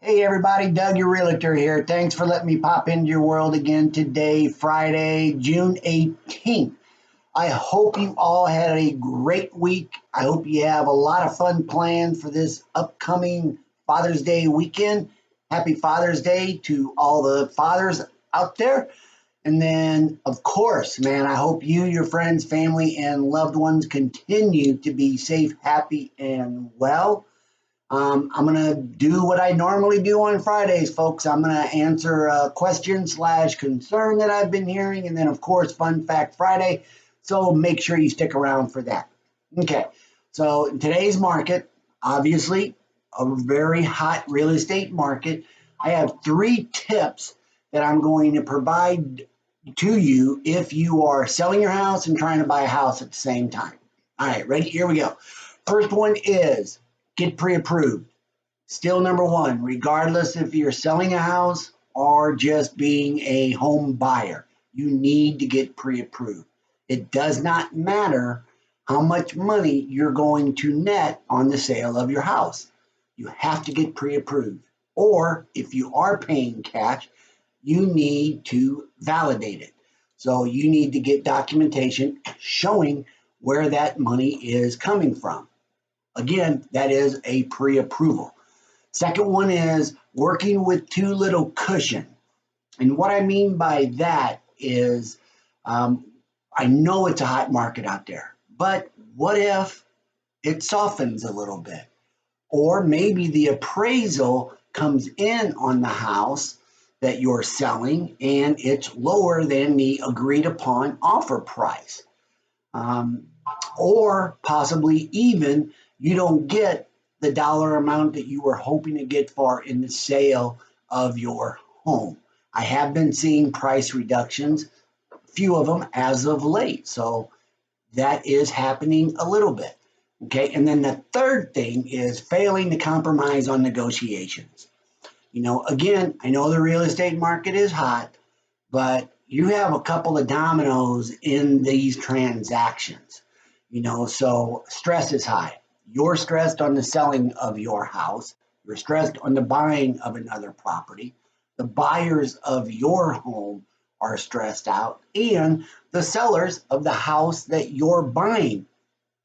Hey everybody, Doug, your realtor here. Thanks for letting me pop into your world again today, Friday, June 18th. I hope you all had a great week. I hope you have a lot of fun planned for this upcoming Father's Day weekend. Happy Father's Day to all the fathers out there. And then, of course, man, I hope you, your friends, family, and loved ones continue to be safe, happy, and well. I'm going to do what I normally do on Fridays, folks. I'm going to answer a question / concern that I've been hearing. And then, of course, Fun Fact Friday. So make sure you stick around for that. Okay. So in today's market, obviously, a very hot real estate market. I have 3 tips that I'm going to provide to you if you are selling your house and trying to buy a house at the same time. All right, ready? Here we go. First one is get pre-approved. Still number one, regardless if you're selling a house or just being a home buyer, you need to get pre-approved. It does not matter how much money you're going to net on the sale of your house. You have to get pre-approved. Or if you are paying cash, you need to validate it. So you need to get documentation showing where that money is coming from. Again, that is a pre-approval. Second one is working with too little cushion. And what I mean by that is I know it's a hot market out there, but what if it softens a little bit? Or maybe the appraisal comes in on the house that you're selling and it's lower than the agreed upon offer price. Or possibly even you don't get the dollar amount that you were hoping to get for in the sale of your home. I have been seeing price reductions, a few of them as of late. So that is happening a little bit. Okay. And then the third thing is failing to compromise on negotiations. Again, I know the real estate market is hot, but you have a couple of dominoes in these transactions. So stress is high. You're stressed on the selling of your house. You're stressed on the buying of another property. The buyers of your home are stressed out, and the sellers of the house that you're buying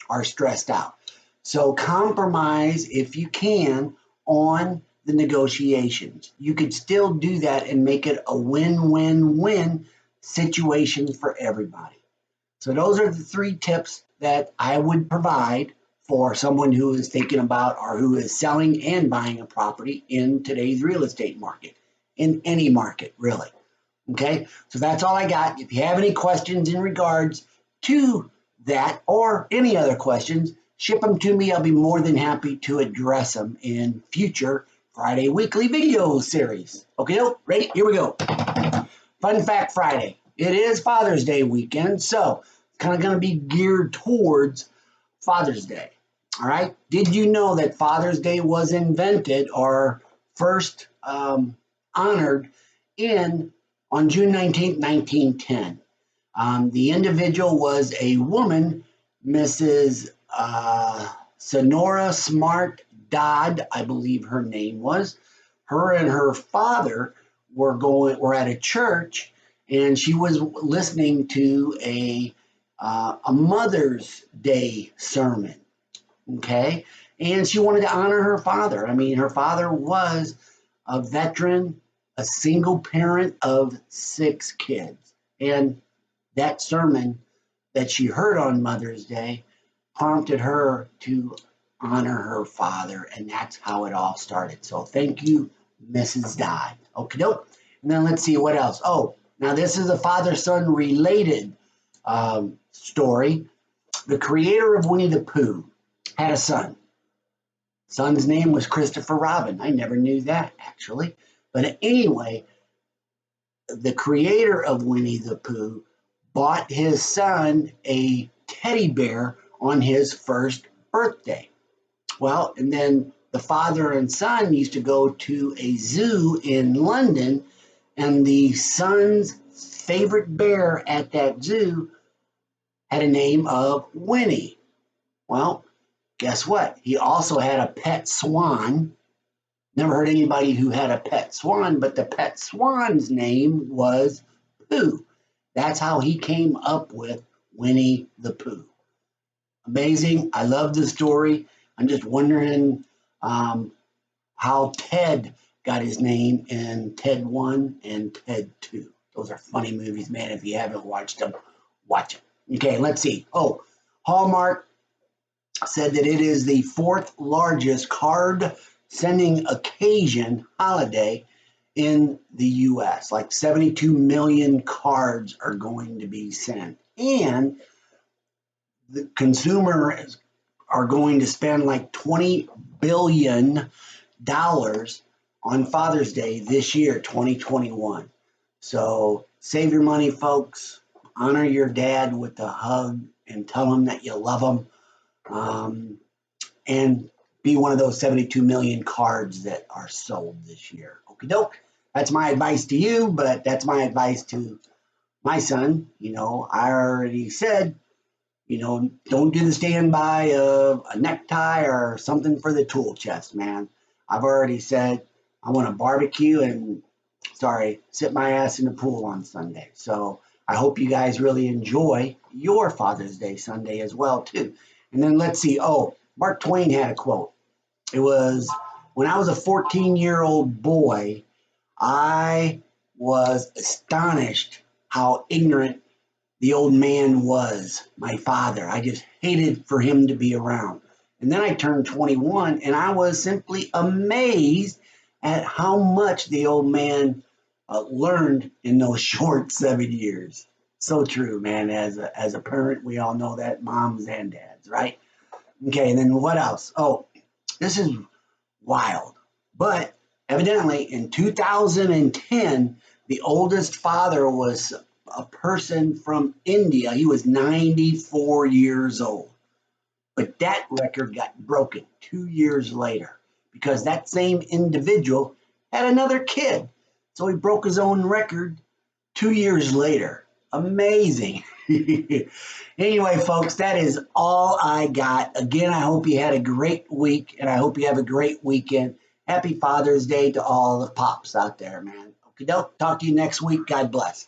are stressed out. So compromise if you can on the negotiations. You could still do that and make it a win-win-win situation for everybody. So those are the 3 tips that I would provide for someone who is thinking about or who is selling and buying a property in today's real estate market, in any market, really. Okay, so that's all I got. If you have any questions in regards to that or any other questions, ship them to me. I'll be more than happy to address them in future Friday weekly video series. Okay, ready? Here we go. Fun Fact Friday. It is Father's Day weekend, so it's kind of going to be geared towards Father's Day. All right. Did you know that Father's Day was invented or first honored on June 19th, 1910? The individual was a woman, Mrs. Sonora Smart Dodd, I believe her name was. Her and her father were at a church, and she was listening to a Mother's Day sermon. Okay, and she wanted to honor her father. I mean, her father was a veteran, a single parent of 6 kids, and that sermon that she heard on Mother's Day prompted her to honor her father, and that's how it all started. So thank you, Mrs. Dodd. Okay, doke. And then let's see what else. Oh, now this is a father-son related story. The creator of Winnie the Pooh had a son. Son's name was Christopher Robin. I never knew that, actually. But anyway, the creator of Winnie the Pooh bought his son a teddy bear on his first birthday. Well, and then the father and son used to go to a zoo in London, and the son's favorite bear at that zoo had a name of Winnie. Well, guess what? He also had a pet swan, Never heard anybody who had a pet swan, but the pet swan's name was Pooh. That's how he came up with Winnie the Pooh. Amazing. I love the story. I'm just wondering how Ted got his name in Ted 1 and Ted 2. Those are funny movies, man. If you haven't watched them, watch them. Okay, let's see. Oh, Hallmark said that it is the fourth largest card sending occasion holiday in the US. Like 72 million cards are going to be sent. And the consumers are going to spend like $20 billion on Father's Day this year, 2021. So save your money, folks. Honor your dad with a hug and tell him that you love him. And be one of those 72 million cards that are sold this year. Okie doke. That's my advice to you, but that's my advice to my son. I already said, don't do the standby of a necktie or something for the tool chest, man. I've already said I want to barbecue and, sit my ass in the pool on Sunday. So I hope you guys really enjoy your Father's Day Sunday as well, too. And then let's see. Oh, Mark Twain had a quote. It was, when I was a 14-year-old boy, I was astonished how ignorant the old man was, my father. I just hated for him to be around. And then I turned 21 and I was simply amazed at how much the old man learned in those short 7 years. So true, man. As a parent, we all know that, moms and dads, right? Okay, and then what else? Oh, this is wild. But evidently in 2010, the oldest father was a person from India. He was 94 years old. But that record got broken 2 years later because that same individual had another kid. So he broke his own record 2 years later. Amazing. Anyway, folks, that is all I got. Again, I hope you had a great week and I hope you have a great weekend. Happy Father's Day to all the pops out there, man. Okay, talk to you next week. God bless.